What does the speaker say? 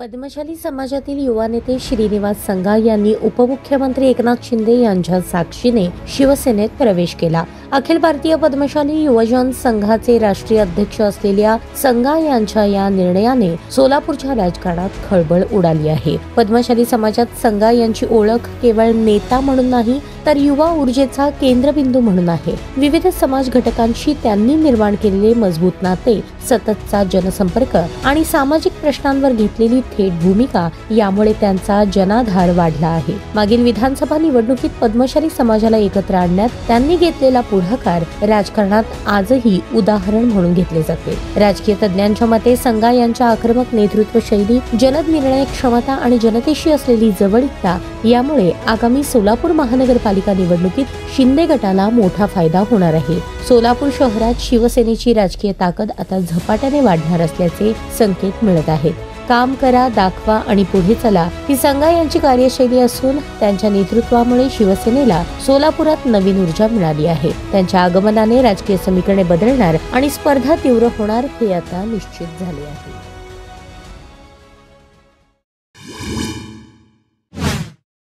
पद्मशाली समाजातील युवा नेते श्रीनिवास संघा यांनी उपमुख्यमंत्री एकनाथ शिंदे यांच्या साक्षीने शिवसेनेत प्रवेश केला। अखिल भारतीय पद्मशाली युवजन संघाचे राष्ट्रीय अध्यक्ष असलेल्या संघा यांच्या या निर्णयाने सोलापूरच्या राजकारणात खळबळ उडाली आहे। पद्मशाली समाजात संघा यांची ओळख केवळ नेता म्हणून नाही तर युवा ऊर्जेचा केंद्रबिंदू म्हणून आहे। विविध समाज घटकांशी त्यांनी निर्माण केलेले मजबूत नाते, सततचा जनसंपर्क आणि सामाजिक प्रश्नांवर घेतलेली थेट भूमिका यामुळे त्यांचा जनाधार वाढला आहे। मागील विधानसभा निवडणुकीत पद्मशाली समाजाला एकत्र आणण्यात त्यांनी घेतलेला पुढाकार राजकारणात आजही उदाहरण म्हणून घेतले जाते। राजकीय तज्ञांच्या मते संघा यांच्या आक्रमक नेतृत्व शैली, जलद निर्णय क्षमता आणि जनतेशी असलेली जवळीकता यामुळे आगामी सोलापूर महानगरपालिका निवडणुकीत शिंदे गटाला मोठा फायदा होणार आहे। सोलापूर शहरात शिवसेनेची राजकीय ताकद आता झपाट्याने वाढणार असल्याचे संकेत मिळत आहेत। काम करा, दाखवा आणि पुढे चला ही संघा यांची कार्यशैली असून त्यांच्या नेतृत्वामुळे शिवसेनेला सोलापुरात नवीन ऊर्जा मिळाली आहे। त्यांच्या आगमनाने राजकीय समीकरणे बदलणार आणि स्पर्धा तीव्र होणार हे आता निश्चित झाले आहे।